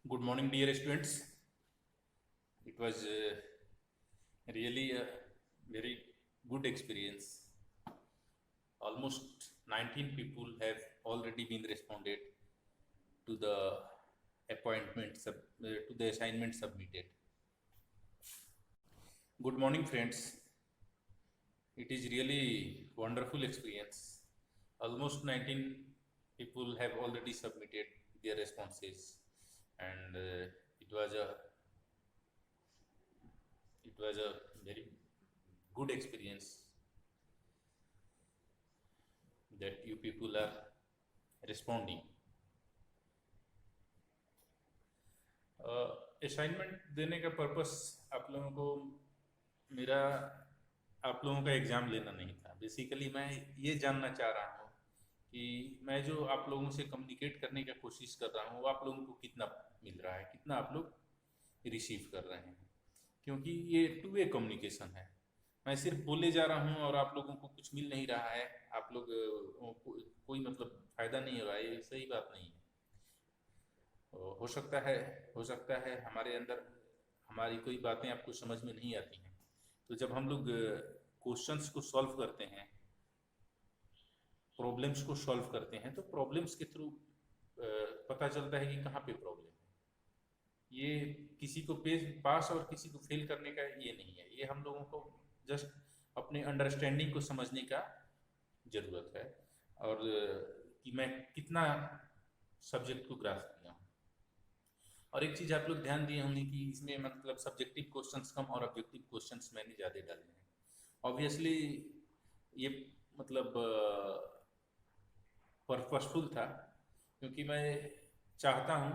Good morning, dear students. It was really a very good experience. Almost 19 people have already been responded to the to the assignment submitted. Good morning, friends. It is really wonderful experience. Almost 19 people have already submitted their responses, and it was a very good experience that you people are responding. Assignment देने का purpose आप लोगों को मेरा आप लोगों का exam लेना नहीं था। बेसिकली मैं ये जानना चाह रहा हूँ कि मैं जो आप लोगों से कम्युनिकेट करने का कोशिश कर रहा हूँ वो आप लोगों को कितना मिल रहा है, कितना आप लोग रिसीव कर रहे हैं, क्योंकि ये टू वे कम्युनिकेशन है। मैं सिर्फ बोले जा रहा हूँ और आप लोगों को कुछ मिल नहीं रहा है, आप लोग कोई मतलब फ़ायदा नहीं हो रहा है, ये सही बात नहीं है। हो सकता है हमारे अंदर हमारी कोई बातें आपको समझ में नहीं आती हैं, तो जब हम लोग क्वेश्चंस को सॉल्व करते हैं, प्रॉब्लम्स को सॉल्व करते हैं, तो प्रॉब्लम्स के थ्रू पता चलता है कि कहाँ पे प्रॉब्लम है। ये किसी को पास और किसी को फेल करने का ये नहीं है, ये हम लोगों को जस्ट अपने अंडरस्टैंडिंग को समझने का ज़रूरत है, और कि मैं कितना सब्जेक्ट को ग्रास्प किया हूँ। और एक चीज़ आप लोग ध्यान दिए होंगे कि इसमें मतलब सब्जेक्टिव क्वेश्चंस कम और ऑब्जेक्टिव क्वेश्चंस मैंने ज़्यादा डाले हैं। ऑब्वियसली ये मतलब पर्पसफुल था, क्योंकि मैं चाहता हूँ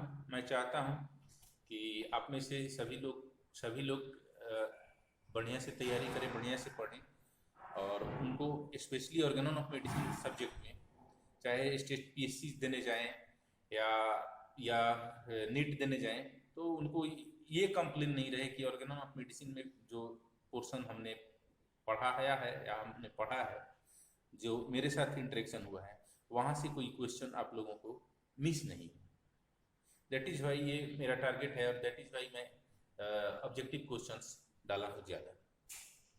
कि आप में से सभी लोग बढ़िया से तैयारी करें, बढ़िया से पढ़ें, और उनको स्पेशली ऑर्गेनोन ऑफ मेडिसिन सब्जेक्ट में, चाहे स्टेट पीएससी देने जाएं या नीट देने जाएं, तो उनको ये कंप्लेन नहीं रहे कि ऑर्गेनोन ऑफ मेडिसिन में जो पोर्शन हमने पढ़ाया है या हमने पढ़ा है, जो मेरे साथ इंटरेक्शन हुआ है, वहाँ से कोई क्वेश्चन आप लोगों को मिस नहीं। दैट इज़ वाई ये मेरा टारगेट है, और दैट इज़ वाई मैं ऑब्जेक्टिव क्वेश्चंस डाला हूँ ज़्यादा।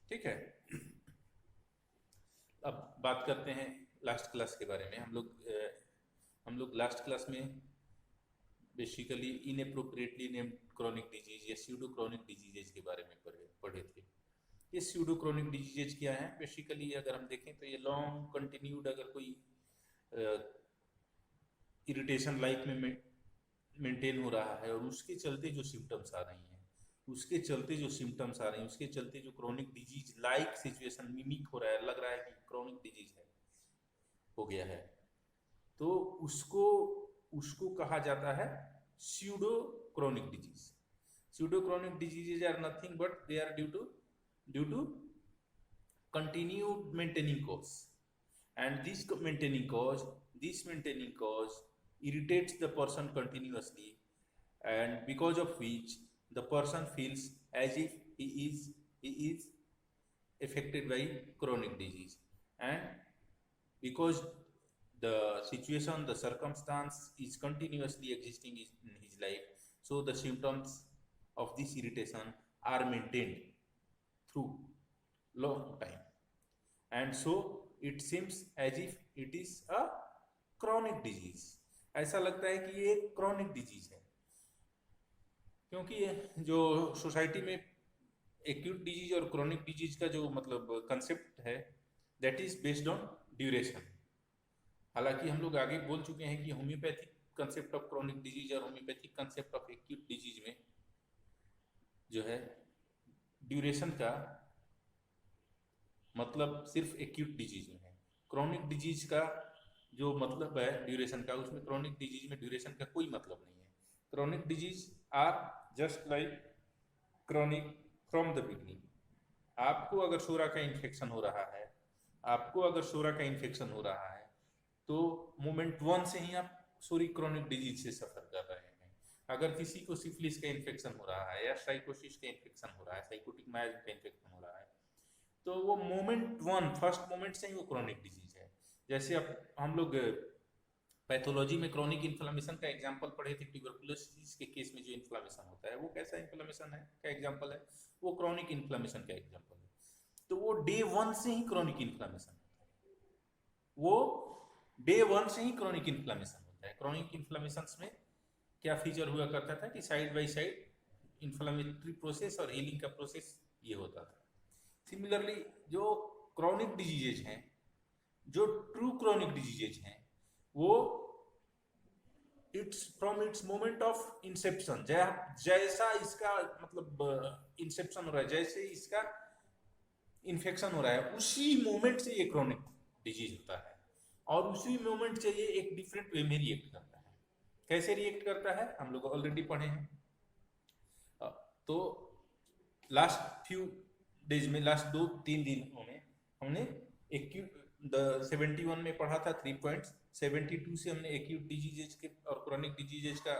ठीक है, अब बात करते हैं लास्ट क्लास के बारे में। हम लोग लास्ट क्लास में बेसिकली इनएप्रोप्रिएटली नेम्ड क्रॉनिक डिजीज या स्यूडो क्रॉनिक डिजीजेज के बारे में पढ़े थे। ये स्यूडो क्रॉनिक डिजीजेज क्या है? बेसिकली अगर हम देखें तो ये लॉन्ग कंटिन्यूड अगर कोई इरिटेशन लाइफ में मेंटेन हो रहा है, और उसके चलते जो सिम्टम्स आ रही हैं, उसके चलते जो chronic disease like situation mimic हो रहा है, लग रहा है कि क्रॉनिक डिजीज है, हो गया है, तो उसको उसको कहा जाता है pseudo chronic disease. Pseudo chronic diseases are nothing but they are due to continued maintaining cause, and this maintaining cause irritates the person continuously, and because of which the person feels as if he is affected by chronic disease, and because the situation, the circumstance is continuously existing in his life, so the symptoms of this irritation are maintained through long time, and so it seems as if it is a chronic disease। ऐसा लगता है कि ये chronic disease है, क्योंकि जो society में acute disease और क्रोनिक डिजीज का जो मतलब कंसेप्ट है, that is based on duration. हालांकि हम लोग आगे बोल चुके हैं कि homeopathic concept of chronic disease और homeopathic concept of acute disease में जो है ड्यूरेशन का मतलब सिर्फ एक्यूट डिजीज में है। क्रोनिक डिजीज का जो मतलब है ड्यूरेशन का, उसमें क्रोनिक डिजीज में ड्यूरेशन का कोई मतलब नहीं है। Chronic disease are just like chronic from the beginning. आपको अगर शोरा का इन्फेक्शन हो रहा है, तो मोमेंट वन से ही आप सोरी क्रोनिक डिजीज से सफर कर रहे हैं। अगर किसी को सिफिलिस का इन्फेक्शन हो रहा है या साइकोसिस का इन्फेक्शन हो रहा है, साइकोटिक माइग्रेन का इन्फेक्शन हो रहा है, तो वो फर्स्ट मोमेंट से ही वो क्रोनिक डिजीज है। जैसे अब हम लोग पैथोलॉजी में क्रोनिक इन्फ्लेमेशन का एग्जांपल पढ़े थे, ट्यूबरकुलोसिस के केस में जो वो कैसा इन्फ्लेमेशन है, क्या एग्जाम्पल है, वो क्रॉनिक इन्फ्लेमेशन का एग्जाम्पल है। तो वो डे 1 से ही क्रॉनिक इन्फ्लेमेशन, वो डे 1 से ही क्रॉनिक इन्फ्लेमेशन होता है। क्रॉनिक इन्फ्लेमेशन में क्या फीचर हुआ करता था कि side by side inflammatory process और हीलिंग का प्रोसेस ये होता था। सिमिलरली जो क्रॉनिक डिजीजेज हैं, जो ट्रू क्रॉनिक डिजीजेज हैं, वो it's from its moment of Inception, जैसा इसका मतलब इंसेप्शन हो रहा है, जैसे इसका इन्फेक्शन हो रहा है, उसी मोमेंट से ये क्रॉनिक डिजीज होता है और उसी मोमेंट से ये एक डिफरेंट वे में रिएक्ट करता है। कैसे रिएक्ट करता है हम लोग ऑलरेडी पढ़े हैं। तो लास्ट फ्यू डेज में, लास्ट 2-3 दिनों में हमने एक्यूट 71 में पढ़ा था 3 पॉइंट्स, 72 से हमने एक्यूट डिजीजेज के और क्रॉनिक डिजीजेज का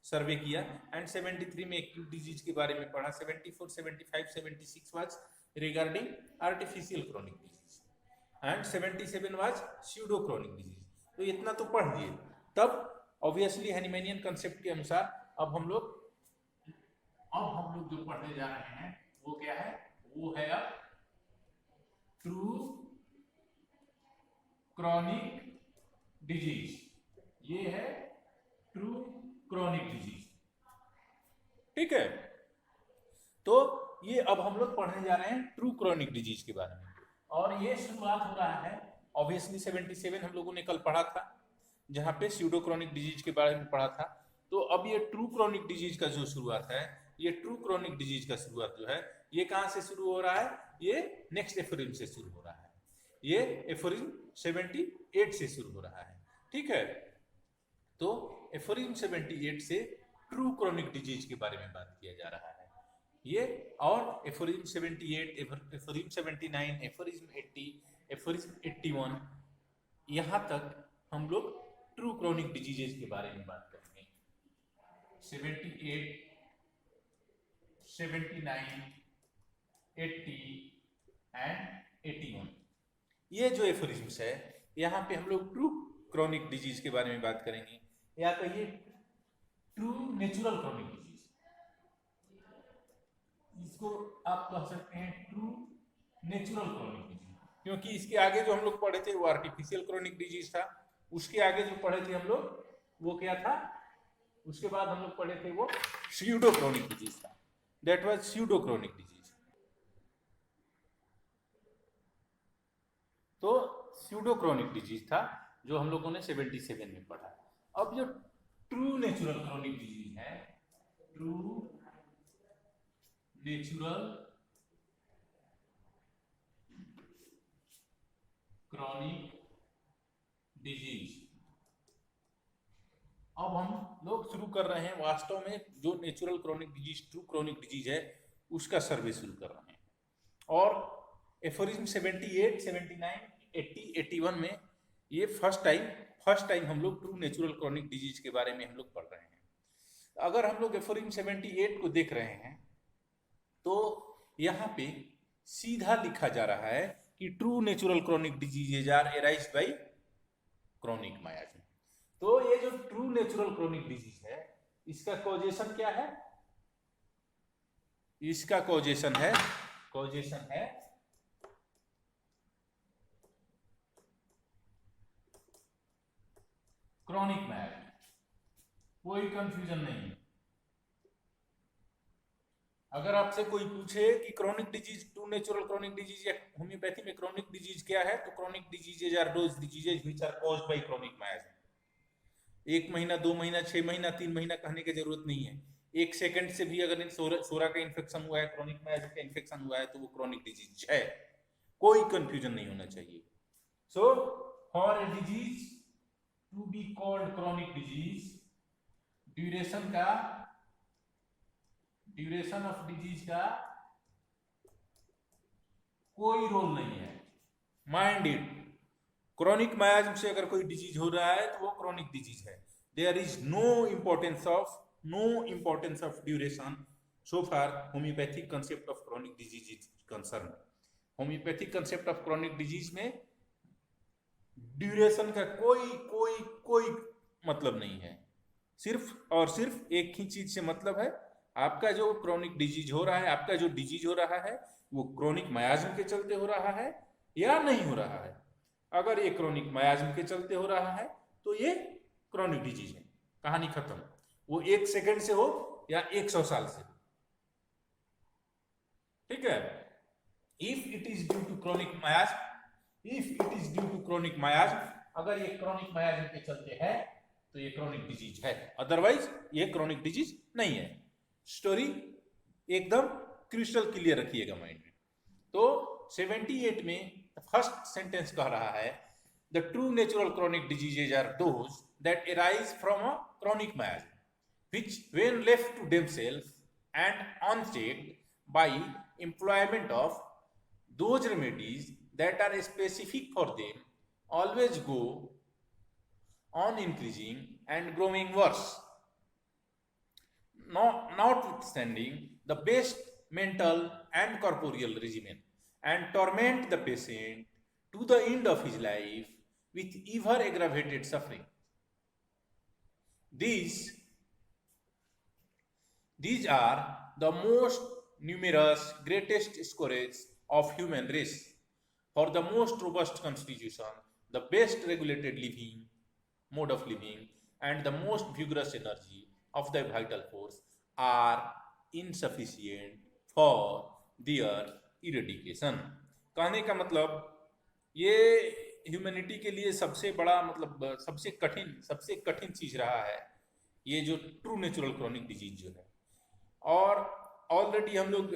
सर्वे किया एंड 73 में एक्यूट डिजीज के बारे में पढ़ा। 74, 75, 76 was regarding artificial chronic disease and 77 was pseudo chronic disease. तो इतना तो पढ़ लिए। तब ऑब्वियसली हैनिमैनियन कंसेप्ट के अनुसार अब हम लोग जो पढ़ने जा रहे हैं वो क्या है, वो है अब ट्रू क्रॉनिक डिजीज। ये है ट्रू क्रॉनिक डिजीज, ठीक है। तो ये अब हम लोग पढ़ने जा रहे हैं ट्रू क्रॉनिक डिजीज के बारे में और ये शुरुआत हो रहा है ऑब्वियसली 77 हम लोगों ने कल पढ़ा था जहां पे स्यूडो क्रॉनिक डिजीज के बारे में पढ़ा था। तो अब ये ट्रू क्रॉनिक डिजीज का जो शुरुआत है, ये ट्रू क्रॉनिक डिजीज का शुरुआत जो है ये कहां से शुरू हो रहा है, ये नेक्स्ट एफोरिज्म से शुरू हो रहा है। ये एफोरिज्म 78 से शुरू हो रहा है, ठीक है। तो एफोरिज्म 78 से ट्रू क्रॉनिक डिजीज के बारे में बात किया जा रहा है ये। और एफोरिज्म 78, एफोरिज्म 79, एफोरिज्म 80, एफोरिज्म 81, यहां तक हम लोग ट्रू क्रॉनिक डिजीजेज के बारे में बात करेंगे। 78, 79, 80 एंड 81, ये जो एफोरिज्म्स है यहाँ पे हम लोग ट्रू क्रॉनिक डिजीज के बारे में बात करेंगे, या कहिए ट्रू नेचुरल क्रॉनिक डिजीज, इसको आप कह सकते हैं ट्रू नेचुरल क्रॉनिक डिजीज, क्योंकि इसके आगे जो हम लोग पढ़े थे वो आर्टिफिशियल क्रॉनिक डिजीज था। उसके आगे जो पढ़े थे हम लोग वो क्या था, उसके बाद हम लोग पढ़े थे वो स्यूडो क्रॉनिक डिजीज था, that was pseudo chronic disease. तो स्यूडो क्रॉनिक डिजीज था जो हम लोगों ने 77 में पढ़ा। अब जो ट्रू नेचुरल क्रॉनिक डिजीज है, ट्रू नेचुरल क्रॉनिक डिजीज, अब हम लोग शुरू कर रहे हैं वास्तव में जो natural chronic disease, true chronic disease है उसका सर्वे शुरू कर रहे हैं। और एफोरिज्म 78, 79, 80, 81 में ये फर्स्ट टाइम हम लोग ट्रू नेचुरल क्रॉनिक डिजीज के बारे में हम लोग पढ़ रहे हैं। अगर हम लोग एफोरिज्म 78 को देख रहे हैं तो यहाँ पे सीधा लिखा जा रहा है कि true natural chronic diseases are arised by chronic miasm. तो ये जो ट्रू नेचुरल क्रॉनिक डिजीज है इसका कॉजेशन क्या है, इसका कॉजेशन है क्रॉनिक मायाज्म, कोई कंफ्यूजन नहीं। अगर आपसे कोई पूछे कि chronic disease, true natural chronic disease या होम्योपैथी में क्रॉनिक डिजीज क्या है, तो chronic diseases are those diseases which are caused by chronic miasm. 1 महीना, 2 महीना, 6 महीना, 3 महीना कहने की जरूरत नहीं है। 1 सेकंड से भी अगर सोरा का इन्फेक्शन हुआ है, क्रॉनिक मायाज्म का इन्फेक्शन हुआ है तो वो क्रॉनिक डिजीज है, कोई कंफ्यूजन नहीं होना चाहिए। So for a disease to be called chronic disease, duration of disease का कोई रोल नहीं है। माइंड इट, क्रॉनिक मायाज्म से अगर कोई डिजीज हो रहा है तो वो क्रॉनिक डिजीज है। There is no importance of duration so far homeopathic concept of chronic disease is concern. Homeopathic concept of chronic disease में ड्यूरेशन का कोई मतलब नहीं है। सिर्फ और सिर्फ एक ही चीज से मतलब है, आपका जो क्रोनिक डिजीज हो रहा है, आपका जो डिजीज हो रहा है, वो क्रोनिक मायाज्म के चलते हो रहा है या नहीं हो रहा है। अगर ये क्रोनिक मायाज्म के चलते हो रहा है तो ये क्रोनिक डिजीज है, कहानी खत्म। वो 1 सेकंड से हो या 100 साल से हो, ठीक है। If it is due to chronic miasm, if it is due to chronic miasm, अगर ये क्रोनिक मायाज्म के चलते है तो ये क्रोनिक डिजीज है, अदरवाइज ये क्रोनिक डिजीज नहीं है। स्टोरी एकदम क्रिस्टल क्लियर रखिएगा माइंड में। तो 78 में फर्स्ट सेंटेंस कह रहा है the true natural chronic diseases are those that arise from a chronic miasm which when left to themselves and unchecked by employment of those remedies that are specific for them always go on increasing and growing worse, notwithstanding the best mental and corporeal regimen, and torment the patient to the end of his life with ever aggravated suffering. These are the most numerous, greatest scourge of human race. For the most robust constitution, the best regulated living, mode of living, and the most vigorous energy of the vital force are insufficient for their eradication. कहने का मतलब ये humanity के लिए सबसे बड़ा मतलब सबसे कठिन चीज रहा है ये जो ट्रू नेचुरल क्रोनिक डिजीज जो है। और ऑलरेडी हम लोग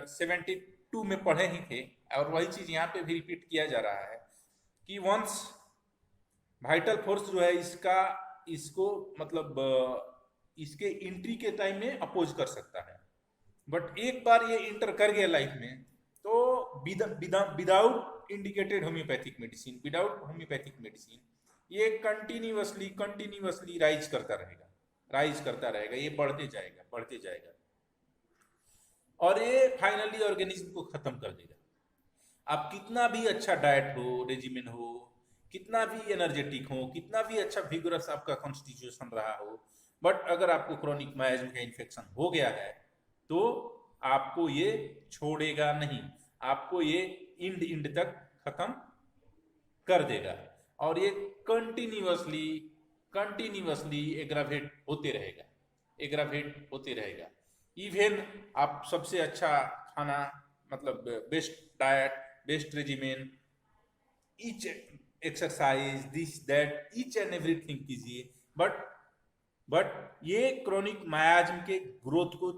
72 में पढ़े ही थे और वही चीज यहाँ पे भी रिपीट किया जा रहा है कि वंस वाइटल फोर्स जो है इसको मतलब इसके एंट्री के टाइम में अपोज कर सकता है, बट एक बार ये इंटर कर गया लाइफ में तो विदाउट इंडिकेटेड होम्योपैथिक मेडिसिन ये कंटिन्यूअसली राइज करता रहेगा, ये बढ़ते जाएगा और ये फाइनली ऑर्गेनिज्म को खत्म कर देगा। आप कितना भी अच्छा डाइट हो, रेजिमेन हो, कितना भी एनर्जेटिक हो, कितना भी अच्छा विगरस आपका कॉन्स्टिट्यूशन रहा हो, बट अगर आपको क्रोनिक मायाज्म का इन्फेक्शन हो गया है तो आपको ये छोड़ेगा नहीं, आपको ये इंड तक खत्म कर देगा और ये कंटिन्यूअसली एग्रावेट होते रहेगा। इवन आप सबसे अच्छा खाना मतलब best diet, best regimen, each exercise, this that, each and everything कीजिए, बट ये क्रोनिक मायाज्म के ग्रोथ को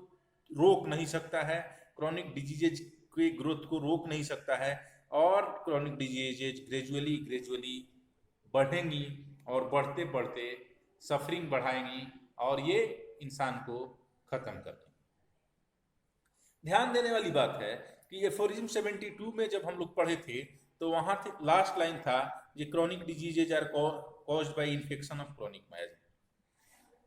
रोक नहीं सकता है, क्रोनिक डिजीजेज के ग्रोथ को रोक नहीं सकता है और क्रोनिक डिजीजेज ग्रेजुअली बढ़ेंगी और बढ़ते सफरिंग बढ़ाएंगी और ये इंसान को खत्म कर देंगे। ध्यान देने वाली बात है कि एफोरिज्म 72 में जब हम लोग पढ़े थे तो वहां लास्ट लाइन था ये chronic diseases are caused by infection of chronic miasm.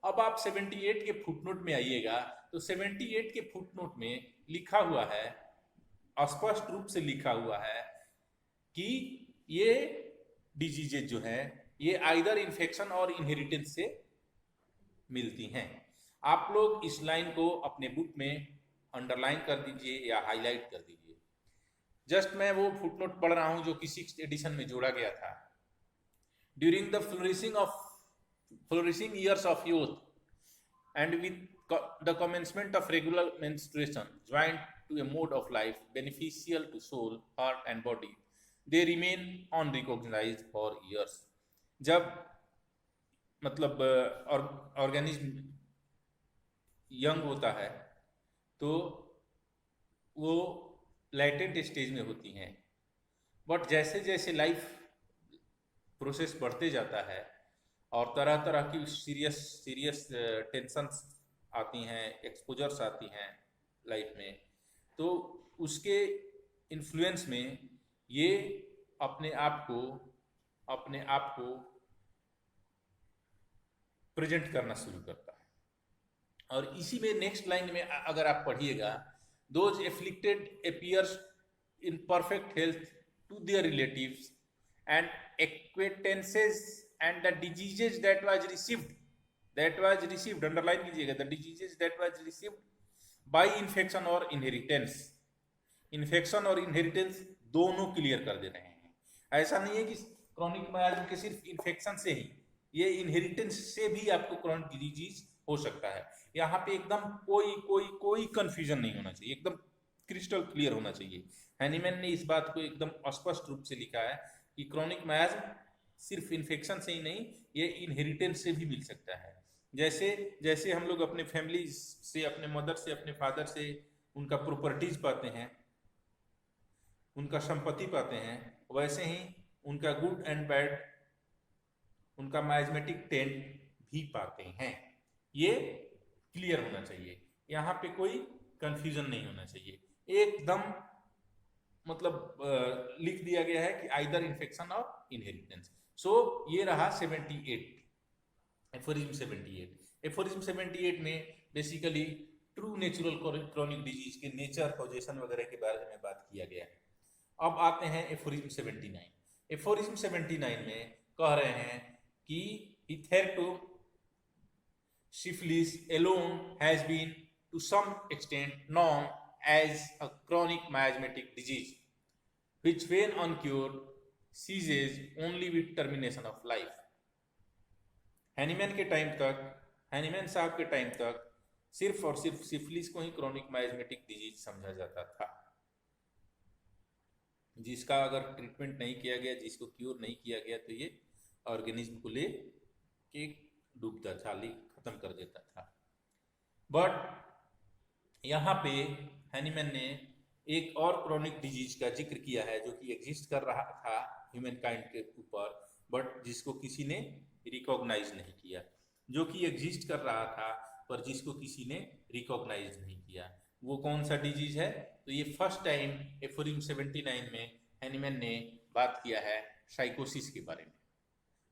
अब आप 78 के फुटनोट में आइएगा तो 78 के फुटनोट में लिखा हुआ है, स्पष्ट रूप से लिखा हुआ है कि ये डिजीजेज जो है ये आइदर इन्फेक्शन और इनहेरिटेंस से मिलती हैं। आप लोग इस लाइन को अपने बुक में अंडरलाइन कर दीजिए या हाईलाइट कर दीजिए। जस्ट मैं वो फुटनोट पढ़ रहा हूं जो कि 6th एडिशन में जोड़ा गया था। During the flourishing years of youth and with the commencement of regular menstruation joined to a mode of life beneficial to soul, heart and body, they remain unrecognized for years। जब मतलब organism young होता है तो वो latent stage में होती हैं, but जैसे जैसे लाइफ प्रोसेस बढ़ते जाता है और तरह तरह की सीरियस टेंशन्स आती हैं, एक्सपोजर्स आती हैं लाइफ में, तो उसके इन्फ्लुएंस में ये अपने आप को प्रेजेंट करना शुरू करता है। और इसी में नेक्स्ट लाइन में अगर आप पढ़िएगा, those afflicted appears in perfect health to their relatives and acquaintances and the diseases that was received, underline कीजिएगा, the diseases that was received by infection और इनहेरिटेंस। इन्फेक्शन और इनहेरिटेंस दोनों क्लियर कर दे रहे हैं। ऐसा नहीं है कि क्रॉनिक मायाज्म के सिर्फ इन्फेक्शन से ही, ये इनहेरिटेंस से भी आपको क्रॉनिक डिजीज हो सकता है। यहाँ पे एकदम कोई कोई कोई कंफ्यूजन नहीं होना चाहिए, एकदम क्रिस्टल क्लियर होना चाहिए। हैनीमैन ने इस बात को एकदम स्पष्ट रूप से लिखा है कि क्रॉनिक मायाज्म सिर्फ इन्फेक्शन से ही नहीं, ये इनहेरिटेंस से भी मिल सकता है। जैसे जैसे हम लोग अपने फैमिली से, अपने मदर से, अपने फादर से उनका प्रॉपर्टीज पाते हैं, उनका संपत्ति पाते हैं, वैसे ही उनका गुड एंड बैड, उनका माइजमेटिक टेंट भी पाते हैं। ये क्लियर होना चाहिए, यहाँ पे कोई कंफ्यूजन नहीं होना चाहिए। एकदम मतलब लिख दिया गया है कि आइदर इन्फेक्शन और इनहेरिटेंस। सो ये रहा 78, एफोरिज्म 78। एफोरिज्म 78 में basically true natural chronic disease के नेचर, कॉजेशन वगैरह के बारे में बात किया गया है। अब आते हैं एफोरिज्म 79। एफोरिज्म 79 में कह रहे हैं कि hitherto syphilis alone has been to some extent known as a chronic miasmatic disease which when uncured ceases only with termination of life। Hahnemann के टाइम तक, हैनीमैन साहब के टाइम तक सिर्फ और सिर्फ सिफिलिस को ही क्रॉनिक माइजमेटिक डिजीज समझा जाता था, जिसका अगर ट्रीटमेंट नहीं किया गया, जिसको क्योर नहीं किया गया, तो ये ऑर्गेनिज्म को ले के डूबता था, खत्म कर देता था। बट यहाँ पे हैनीमैन ने एक और क्रॉनिक डिजीज का जिक्र किया है जो कि एग्जिस्ट कर रहा था ह्यूमन काइंड के ऊपर, बट जिसको किसी ने रिकॉग्नाइज नहीं किया, जो कि एग्जिस्ट कर रहा था पर जिसको किसी ने रिकॉग्नाइज नहीं किया। वो कौन सा डिजीज है? तो ये फर्स्ट टाइम एफोरिज्म 79 में हैनीमैन ने बात किया है साइकोसिस के बारे में,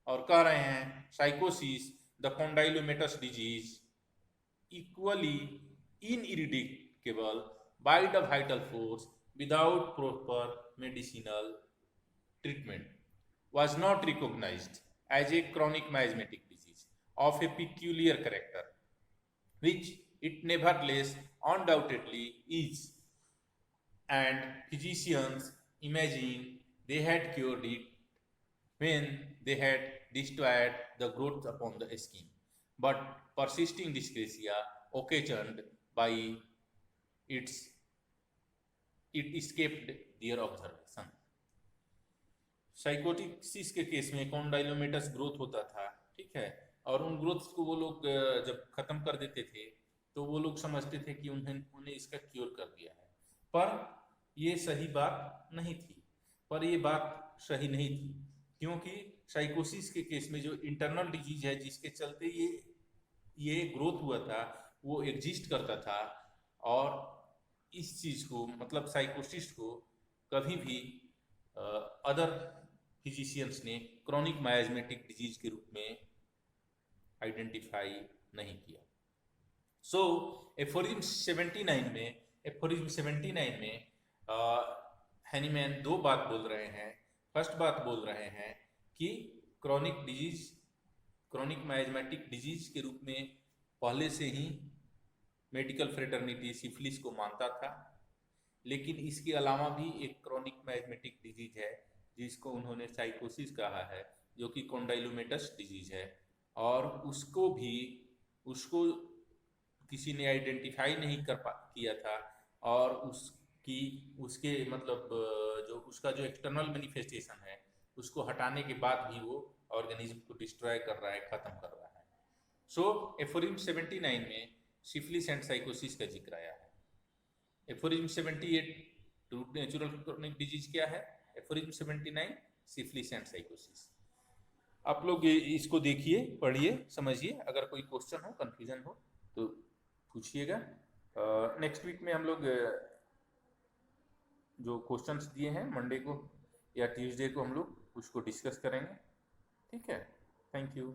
और कह रहे हैं साइकोसिस the condylomatous disease equally ineradicable by the vital force without proper medicinal treatment was not recognized as a chronic miasmatic disease of a peculiar character, which it nevertheless undoubtedly is, and physicians imagined they had cured it when they had destroyed the growth upon the skin, but persisting dyscrasia occasioned by it escaped their observation। साइकोटिक्सिस के case में कॉन्डाइलोमेटस growth होता था, ठीक है, और उन growths को वो लोग जब खत्म कर देते थे तो वो लोग समझते थे कि उन्हें इसका क्योर कर दिया है, पर ये सही बात नहीं थी। पर ये बात सही नहीं थी क्योंकि साइकोसिस के केस में जो इंटरनल डिजीज है जिसके चलते ये ग्रोथ हुआ था वो एग्जिस्ट करता था, और इस चीज को मतलब साइकोसिस को कभी भी अदर फिजिशियंस ने क्रॉनिक माइजमेटिक डिजीज के रूप में आइडेंटिफाई नहीं किया। सो एफोरिज्म 79 में हैनीमैन दो बात बोल रहे हैं। फर्स्ट बात बोल रहे हैं कि क्रॉनिक माइजमेटिक डिजीज के रूप में पहले से ही मेडिकल फ्रेटर्निटी सिफिलिस को मानता था, लेकिन इसके अलावा भी एक क्रॉनिक माइजमेटिक डिजीज है जिसको उन्होंने साइकोसिस कहा है, जो कि कॉन्डाइलोमेटस डिजीज है, और उसको किसी ने आइडेंटिफाई नहीं किया था, और उसके मतलब उसका जो एक्सटर्नल मैनिफेस्टेशन है उसको हटाने के बाद भी वो ऑर्गेनिज्म को डिस्ट्रॉय कर रहा है, खत्म कर रहा है। सो एफोरिज्म 79 में सिफिलिस एंड साइकोसिस का जिक्र आया है। Aphorism 78 root natural chronic disease क्या है, एफोरिज्म 79 सिफिलिस एंड साइकोसिस। आप लोग इसको देखिए, पढ़िए, समझिए, अगर कोई क्वेश्चन हो, कंफ्यूजन हो तो पूछिएगा। नेक्स्ट वीक में हम लोग जो क्वेश्चंस दिए हैं मंडे को या ट्यूसडे को हम लोग उसको डिस्कस करेंगे, ठीक है। Thank you.